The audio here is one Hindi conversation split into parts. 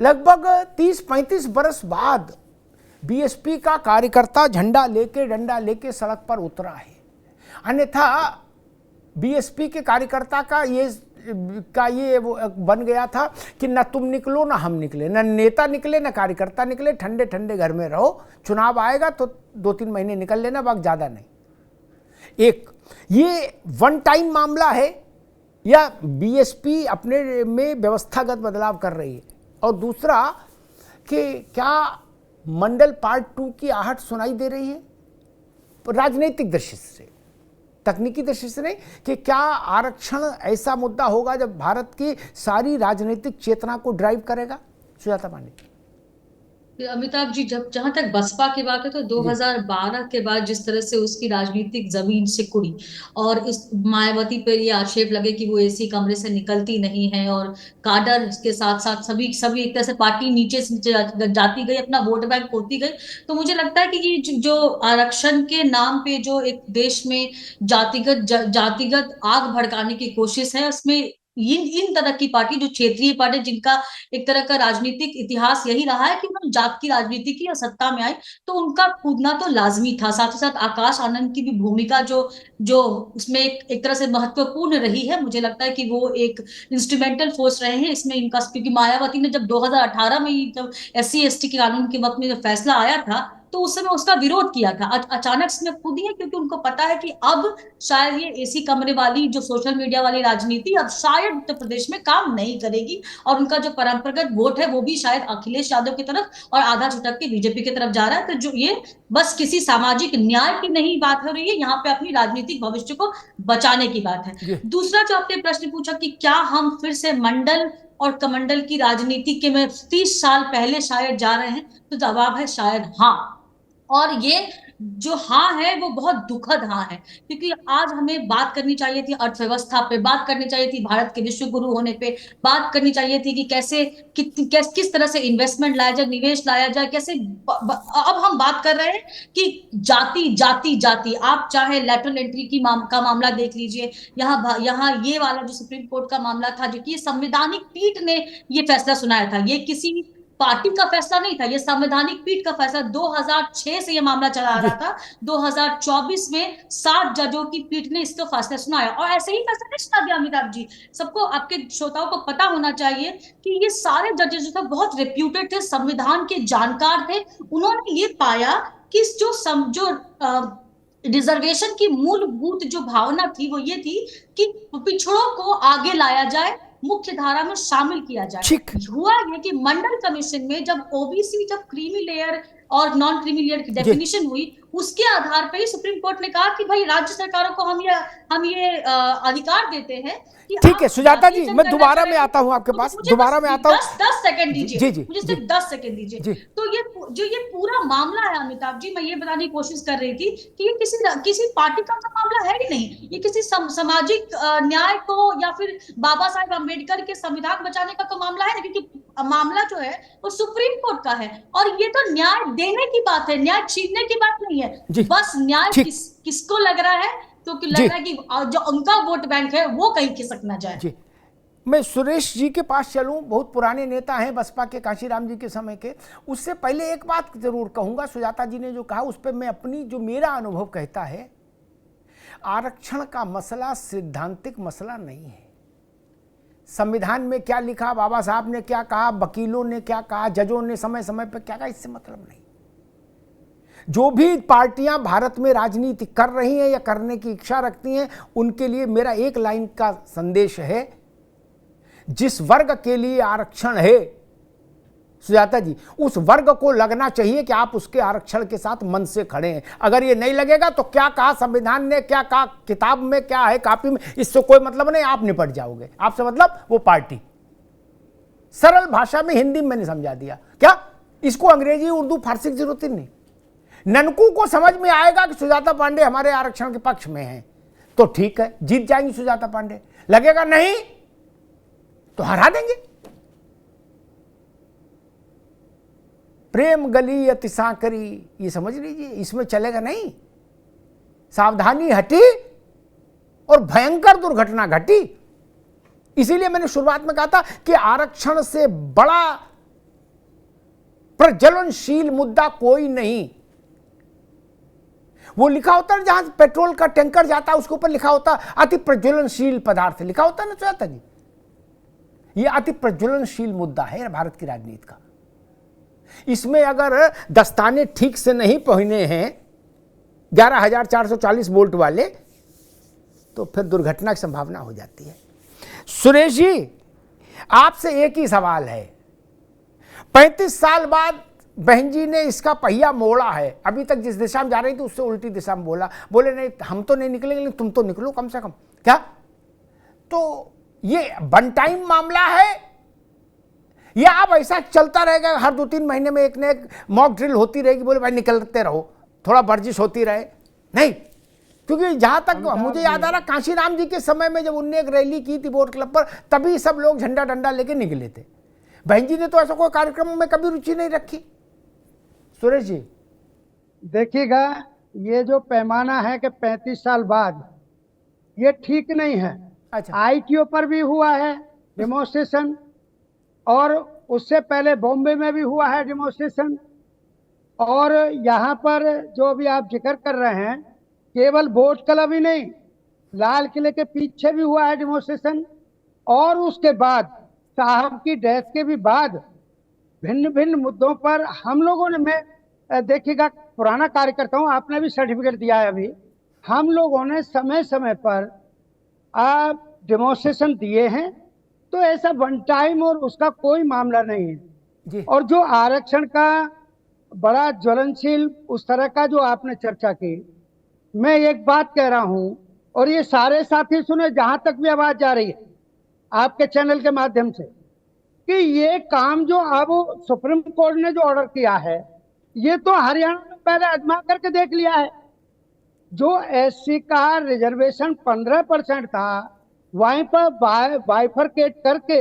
लगभग 30-35 बरस बाद बीएसपी का कार्यकर्ता झंडा लेके डंडा लेके सड़क पर उतरा है। अन्यथा बीएसपी के कार्यकर्ता का ये वो बन गया था कि न तुम निकलो न हम निकले, न नेता निकले न कार्यकर्ता निकले, ठंडे ठंडे घर में रहो, चुनाव आएगा तो 2-3 महीने निकल लेना, वक्त ज़्यादा नहीं। एक ये वन टाइम मामला है या बीएसपी अपने में व्यवस्थागत बदलाव कर रही है, और दूसरा कि क्या मंडल पार्ट 2 की आहट सुनाई दे रही है राजनीतिक दृष्टि से, तकनीकी दृष्टि से नहीं, कि क्या आरक्षण ऐसा मुद्दा होगा जब भारत की सारी राजनीतिक चेतना को ड्राइव करेगा? सुजाता पांडे। अमिताभ जी, जब जहां तक बसपा की बात है तो 2012 के बाद जिस तरह से उसकी राजनीतिक जमीन सिकुड़ी और इस मायावती पर ये आक्षेप लगे कि वो एसी कमरे से निकलती नहीं है और काडर के साथ साथ सभी सभी एक तरह से पार्टी नीचे से जाती गई, अपना वोट बैंक खोती गई। तो मुझे लगता है कि ये जो आरक्षण के नाम पे जो एक देश में जातिगत आग भड़काने की कोशिश है, उसमें इन तरह की पार्टी जो क्षेत्रीय पार्टी जिनका एक तरह का राजनीतिक इतिहास यही रहा है कि उन्होंने जात की राजनीति की और सत्ता में आई, तो उनका कूदना तो लाजमी था। साथ ही साथ आकाश आनंद की भी भूमिका जो जो उसमें एक तरह से महत्वपूर्ण रही है, मुझे लगता है कि वो एक इंस्ट्रूमेंटल फोर्स रहे हैं इसमें इनका, क्योंकि मायावती ने जब 2018 में जब SC/ST के कानून के वक्त में जब फैसला आया था तो उस समय उसका विरोध किया था अचानक से खुद ही, क्योंकि उनको पता है कि अब शायद ये एसी कमरे वाली जो सोशल मीडिया वाली राजनीति अब शायद उत्तर प्रदेश में काम नहीं करेगी और उनका जो परंपरागत वोट है वो भी शायद अखिलेश यादव की तरफ और आधा छुटक के बीजेपी की तरफ जा रहा है। तो जो ये बस किसी सामाजिक न्याय की नहीं बात हो रही है, यहाँ पे अपनी राजनीतिक भविष्य को बचाने की बात है। दूसरा जो आपने प्रश्न पूछा कि क्या हम फिर से मंडल और कमंडल की राजनीति के में 30 साल पहले शायद जा रहे हैं, तो जवाब है शायद हाँ। और ये जो हाँ है वो बहुत दुखद हाँ है, क्योंकि आज हमें बात करनी चाहिए थी अर्थव्यवस्था पे, बात करनी चाहिए थी भारत के विश्व गुरु होने पे, बात करनी चाहिए थी कि कैसे किस तरह से इन्वेस्टमेंट लाया जाए, निवेश लाया जाए, कैसे अब हम बात कर रहे हैं कि जाति जाति जाति। आप चाहे लेटरल एंट्री का मामला देख लीजिए, यहाँ ये वाला जो सुप्रीम कोर्ट का मामला था, जो कि संवैधानिक पीठ ने ये फैसला सुनाया था, ये किसी पार्टी का फैसला नहीं था, ये संवैधानिक पीठ का फैसला। 2006 से ये मामला चला आ रहा था, 2024 में 7 जजों की पीठ ने इसका फैसला सुनाया और ऐसे ही फैसला नहीं सुना दिया अमिताभ जी। सबको, आपके श्रोताओं को पता होना चाहिए कि ये सारे जजेस जो थे बहुत रेप्यूटेड थे, संविधान के जानकार थे। उन्होंने ये पाया कि जो रिजर्वेशन की मूलभूत जो भावना थी वो ये थी कि पिछड़ों को आगे लाया जाए, मुख्य धारा में शामिल किया जाए। हुआ ये कि मंडल कमीशन में जब ओबीसी, जब क्रीमी लेयर और नॉन क्रीमी लेयर की डेफिनेशन हुई, उसके आधार पर ही सुप्रीम कोर्ट ने कहा कि भाई राज्य सरकारों को हम ये अधिकार देते हैं। ठीक है सुजाता जी, मैं दोबारा में आता हूं आपके पास, दोबारा में आता हूं। 10 सेकंड दीजिए मुझे, सिर्फ 10 सेकंड दीजिए। तो ये पूरा मामला है अमिताभ जी, मैं ये बताने की कोशिश कर रही थी कि ये किसी पार्टी का मामला है ही नहीं, ये किसी सामाजिक न्याय को या फिर बाबा साहेब अम्बेडकर के संविधान बचाने का तो मामला है, क्योंकि मामला जो है वो सुप्रीम कोर्ट का है और ये तो न्याय देने की बात है, न्याय छीनने की बात नहीं है। बस न्याय किसको लग रहा है, क्योंकि लग रहा है कि जो उनका वोट बैंक है वो कहीं खिसक ना जाए। मैं सुरेश जी के पास चलूं, बहुत पुराने नेता हैं बसपा के, काशीराम जी के समय के। उससे पहले एक बात जरूर कहूंगा, सुजाता जी ने जो कहा उस पर मैं अपनी, जो मेरा अनुभव कहता है, आरक्षण का मसला सैद्धांतिक मसला नहीं है। संविधान में क्या लिखा, बाबा साहब ने क्या कहा, वकीलों ने क्या कहा, जजों ने समय समय पर क्या कहा, इससे मतलब नहीं। जो भी पार्टियां भारत में राजनीति कर रही हैं या करने की इच्छा रखती हैं, उनके लिए मेरा एक लाइन का संदेश है, जिस वर्ग के लिए आरक्षण है सुजाता जी, उस वर्ग को लगना चाहिए कि आप उसके आरक्षण के साथ मन से खड़े हैं। अगर ये नहीं लगेगा तो क्या कहा संविधान ने, क्या कहा किताब में, क्या है कापी में, इससे कोई मतलब नहीं, आप निपट जाओगे। आपसे मतलब वो पार्टी। सरल भाषा में हिंदी में मैंने समझा दिया। क्या इसको अंग्रेजी उर्दू फारसी की जरूरत ही नहीं। ननकू को समझ में आएगा कि सुजाता पांडे हमारे आरक्षण के पक्ष में हैं तो ठीक है, जीत जाएंगी सुजाता पांडे। लगेगा नहीं तो हरा देंगे। प्रेम गली अति सांकरी, ये समझ लीजिए, इसमें चलेगा नहीं। सावधानी हटी और भयंकर दुर्घटना घटी। इसीलिए मैंने शुरुआत में कहा था कि आरक्षण से बड़ा प्रज्वलनशील मुद्दा कोई नहीं। वो लिखा होता है जहां पेट्रोल का टैंकर जाता है उसके ऊपर लिखा होता अति प्रज्वलनशील पदार्थ, लिखा होता है ना सुजाता जी। ये अति प्रज्वलनशील मुद्दा है भारत की राजनीति का। इसमें अगर दस्ताने ठीक से नहीं पहने हैं 11,440 वोल्ट वाले तो फिर दुर्घटना की संभावना हो जाती है। सुरेश जी, आपसे एक ही सवाल है, 35 साल बाद बहन जी ने इसका पहिया मोड़ा है, अभी तक जिस दिशा में जा रही थी उससे उल्टी दिशा में बोले नहीं हम तो नहीं निकलेंगे लेकिन तुम तो निकलो कम से कम, क्या? तो ये वन टाइम मामला है या अब ऐसा चलता रहेगा, हर 2-3 महीने में एक न एक मॉक ड्रिल होती रहेगी, बोले भाई निकलते रहो, थोड़ा वर्जिश होती रहे? नहीं, क्योंकि जहां तक मुझे याद आ रहा कांशीराम जी के समय में जब उनने एक रैली की थी बोट क्लब पर, तभी सब लोग झंडा डंडा लेके निकले थे। बहन जी ने तो ऐसा कोई कार्यक्रम में कभी रुचि नहीं रखी। सुरेश जी देखिएगा, ये जो पैमाना है कि 35 साल बाद, ये ठीक नहीं है। अच्छा, आईटीओ पर भी हुआ है डेमोन्स्ट्रेशन, और उससे पहले बॉम्बे में भी हुआ है डेमोन्स्ट्रेशन, और यहाँ पर जो अभी आप जिक्र कर रहे हैं, केवल बोट क्लब ही नहीं, लाल किले के पीछे भी हुआ है डेमोन्स्ट्रेशन, और उसके बाद साहब की डेथ के भी बाद भिन्न भिन्न मुद्दों पर हम लोगों ने, मैं देखिएगा पुराना कार्यकर्ता हूँ, आपने भी सर्टिफिकेट दिया है अभी, हम लोगों ने समय समय पर डेमोन्स्ट्रेशन दिए हैं। तो ऐसा वन टाइम और उसका कोई मामला नहीं है जी। और जो आरक्षण का बड़ा ज्वलनशील उस तरह का जो आपने चर्चा की, मैं एक बात कह रहा हूं और ये सारे साथी सुने, जहां तक भी आवाज जा रही है आपके चैनल के माध्यम से, कि ये काम जो अब सुप्रीम कोर्ट ने जो ऑर्डर किया है, ये तो हरियाणा में पहले आजमा करके देख लिया है। जो एससी का रिजर्वेशन 15% था, वहीं पर बाइफरकेट करके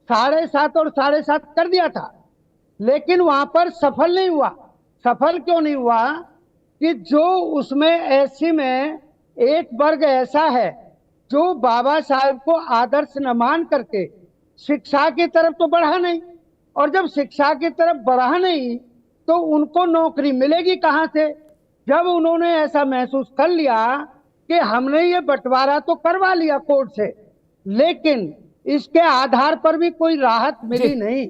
7.5 और 7.5 कर दिया था, लेकिन वहां पर सफल नहीं हुआ। सफल क्यों नहीं हुआ? कि जो उसमें एससी में एक वर्ग ऐसा है जो बाबा साहब को आदर्श न मान करके शिक्षा की तरफ तो बढ़ा नहीं, और जब शिक्षा की तरफ बढ़ा नहीं तो उनको नौकरी मिलेगी कहां से? जब उन्होंने ऐसा महसूस कर लिया कि हमने ये बंटवारा तो करवा लिया कोर्ट से, लेकिन इसके आधार पर भी कोई राहत मिली नहीं,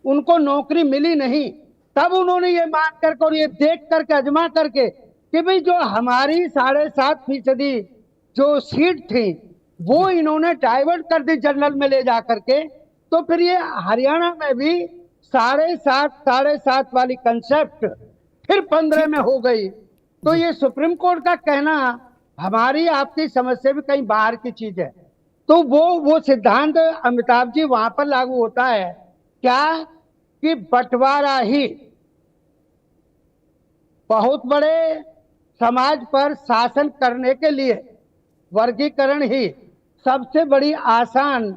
उनको नौकरी मिली नहीं, तब उन्होंने ये मान करके और ये देख करके अजमा करके कि भाई जो हमारी 7.5% जो सीट थी वो इन्होंने डाइवर्ट कर दी जनरल में ले जा करके, तो फिर ये हरियाणा में भी 7.5 वाली कंसेप्ट फिर 15 में हो गई। तो ये सुप्रीम कोर्ट का कहना हमारी आपकी समझ से भी कहीं बाहर की चीज है। तो वो सिद्धांत अमिताभ जी वहां पर लागू होता है क्या कि बंटवारा ही बहुत बड़े समाज पर शासन करने के लिए वर्गीकरण ही सबसे बड़ी आसान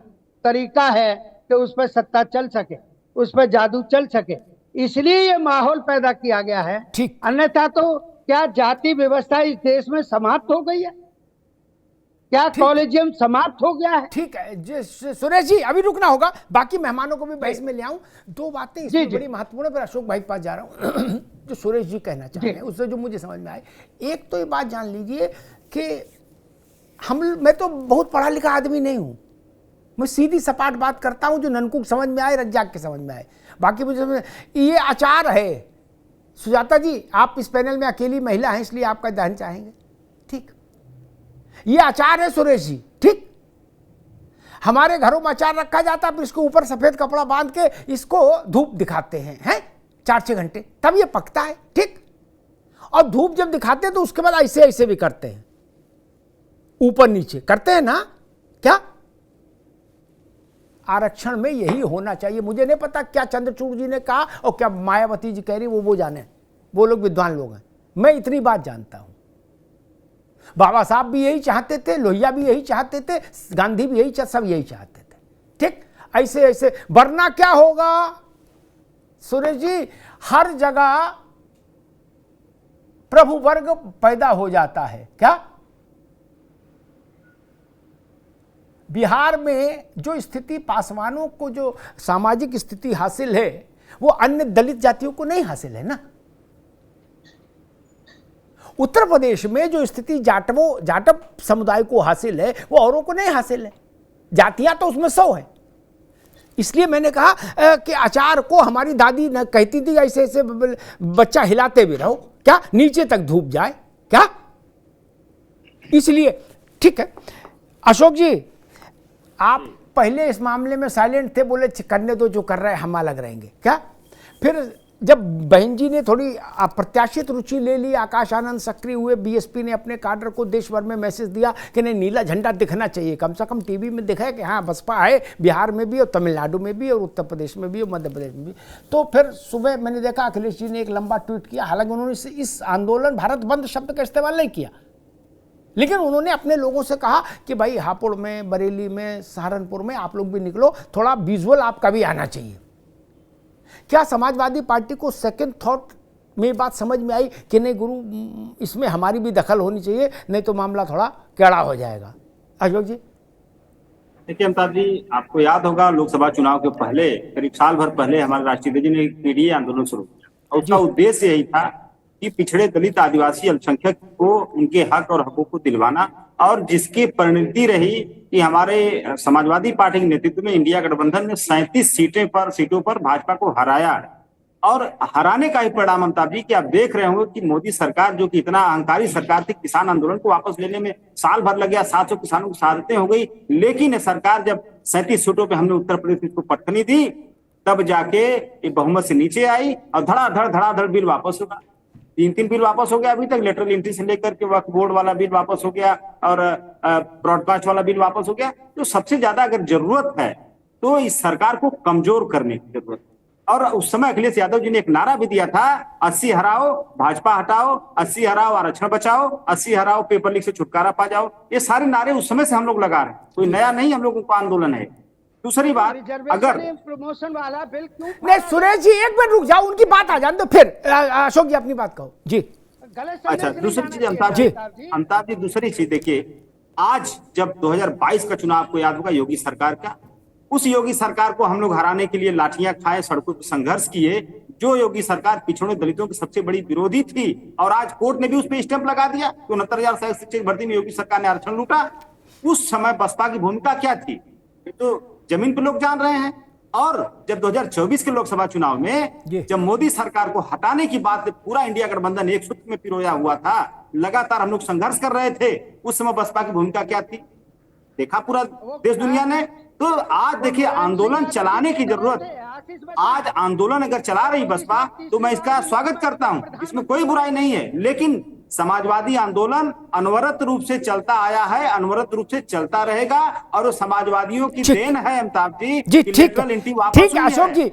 तरीका है कि उस पर सत्ता चल सके, उस पर जादू चल सके, इसलिए ये माहौल पैदा किया गया है। अन्यथा तो क्या जाति व्यवस्था इस देश में समाप्त हो गई है? क्या कॉलेजियम समाप्त हो गया है? ठीक है सुरेश जी, अभी रुकना होगा, बाकी मेहमानों को भी बहस में ले आऊं। दो बातें इसमें बड़ी महत्वपूर्ण है, पर अशोक भाई के पास जा रहा हूं। जो सुरेश जी कहना चाह रहे हैं उससे जो मुझे समझ में आए, एक तो ये बात जान लीजिए कि मैं तो बहुत पढ़ा लिखा आदमी नहीं हूं, मैं सीधी सपाट बात करता हूं जो ननकुक समझ में आए, रज्जाक के समझ में आए, बाकी मुझे ये आचार है। सुजाता जी, आप इस पैनल में अकेली महिला हैं इसलिए आपका दहन चाहेंगे, ठीक? ये आचार है सुरेश जी, ठीक? हमारे घरों में अचार रखा जाता है, फिर इसको ऊपर सफेद कपड़ा बांध के इसको धूप दिखाते हैं 4-6 घंटे, तब ये पकता है, ठीक? और धूप जब दिखाते हैं तो उसके बाद ऐसे ऐसे भी करते हैं, ऊपर नीचे करते हैं ना, क्या? आरक्षण में यही होना चाहिए। मुझे नहीं पता क्या चंद्रचूड़ जी ने कहा और क्या मायावती जी कह रही, वो जाने, वो लोग विद्वान लोग हैं, मैं इतनी बात जानता हूं। बाबा साहब भी यही चाहते थे, लोहिया भी यही चाहते थे, गांधी भी यही सब यही चाहते थे, ठीक? ऐसे ऐसे, वरना क्या होगा सुरेश जी, हर जगह प्रभु वर्ग पैदा हो जाता है। क्या बिहार में जो स्थिति, पासवानों को जो सामाजिक स्थिति हासिल है, वो अन्य दलित जातियों को नहीं हासिल है ना। उत्तर प्रदेश में जो स्थिति जाटव समुदाय को हासिल है वो औरों को नहीं हासिल है। जातियां तो उसमें 100 है। इसलिए मैंने कहा कि अचार को हमारी दादी न कहती थी ऐसे ऐसे बच्चा हिलाते भी रहो, क्या नीचे तक धूप जाए क्या। इसलिए ठीक है अशोक जी, आप पहले इस मामले में साइलेंट थे, बोले करने दो जो कर रहे हैं, हम अलग रहेंगे क्या। फिर जब बहन जी ने थोड़ी अप्रत्याशित रुचि ले ली, आकाश आनंद सक्रिय हुए, बीएसपी ने अपने काडर को देश भर में मैसेज दिया कि नहीं नीला झंडा दिखना चाहिए, कम से कम टीवी में दिखा है कि हाँ बसपा है, बिहार में भी और तमिलनाडु में भी और उत्तर प्रदेश में भी और मध्य प्रदेश में भी। तो फिर सुबह मैंने देखा अखिलेश जी ने एक लंबा ट्वीट किया, हालांकि उन्होंने इस आंदोलन भारत बंद शब्द का इस्तेमाल नहीं किया, लेकिन उन्होंने अपने लोगों से कहा कि भाई हापुड़ में, बरेली में, सहारनपुर में आप लोग भी निकलो, थोड़ा विजुअल आपका भी आना चाहिए। क्या समाजवादी पार्टी को सेकंड थॉट में बात समझ में आई कि नहीं गुरु इसमें हमारी भी दखल होनी चाहिए, नहीं तो मामला थोड़ा टेढ़ा हो जाएगा। अशोक जी देखिए अमिताभ जी, आपको याद होगा लोकसभा चुनाव के पहले करीब साल भर पहले हमारे राष्ट्रीय जी ने एक पीडीए आंदोलन शुरू किया और उसका उद्देश्य यही था कि पिछड़े दलित आदिवासी अल्पसंख्यक को उनके हक और हकों को दिलवाना, और जिसकी परिणति रही कि हमारे समाजवादी पार्टी के नेतृत्व में इंडिया गठबंधन ने 37 सीटों पर भाजपा को हराया। और हराने का ही परिणाम अमिताभ जी कि आप देख रहे होंगे कि मोदी सरकार जो कि इतना अहंकारी सरकार थी, किसान आंदोलन को वापस लेने में साल भर लग गया, 700 किसानों की शहादतें हो गई, लेकिन सरकार जब 37 सीटों पे हमने उत्तर प्रदेश में इसको पटखनी दी, तब जाके ये बहुमत से नीचे आई और धड़ाधड़ बिल वापस होगा। 3 बिल वापस हो गया अभी तक, लेटरल एंट्री से लेकर के वक्फ बोर्ड वाला बिल वापस हो गया और ब्रॉडकास्ट वाला बिल वापस हो गया। तो सबसे ज्यादा अगर जरूरत है तो इस सरकार को कमजोर करने की जरूरत है। और उस समय अखिलेश यादव जी ने एक नारा भी दिया था, 80 हराओ भाजपा हटाओ, 80 हराओ आरक्षण बचाओ, 80 हराओ पेपर लीक से छुटकारा पा जाओ। ये सारे नारे उस समय से हम लोग लगा रहे हैं, कोई नया नहीं हम लोगों का आंदोलन है। दूसरी बात, अगर प्रमोशन वाला बिल क्यों नहीं, सुरेश जी एक मिनट रुक जाओ, उनकी बात आ जाने दो, फिर अशोक जी अपनी बात कहो जी। अच्छा दूसरी चीज अमिताभ जी दूसरी चीज देखिए, आज जब 2022 का चुनाव आपको याद होगा योगी सरकार का, उस योगी सरकार को हम लोग हराने के लिए लाठियां खाए, सड़कों पर संघर्ष किए, जो योगी सरकार पिछड़े दलितों की सबसे बड़ी विरोधी थी, और आज कोर्ट ने भी उस पर स्टैंप लगा दिया। 69,000 शिक्षक भर्ती में योगी सरकार ने आरक्षण लूटा। उस समय बसपा की भूमिका क्या थी तो जमीन पे लोग जान रहे हैं। और जब 2024 के लोकसभा चुनाव में जब मोदी सरकार को हटाने की बात पूरा इंडिया गठबंधन एक सूत्र में पिरोया हुआ था, लगातार हम लोग संघर्ष कर रहे थे, उस समय बसपा की भूमिका क्या थी देखा पूरा देश दुनिया ने। तो आज देखिए आंदोलन चलाने की जरूरत, आज आंदोलन अगर चला रही बसपा तो मैं इसका स्वागत करता हूं, इसमें कोई बुराई नहीं है, लेकिन समाजवादी आंदोलन अनवरत रूप से चलता आया है, अनवरत रूप से चलता रहेगा, और वो समाजवादियों की देन है अमिताभ जी। ठीक है अशोक जी,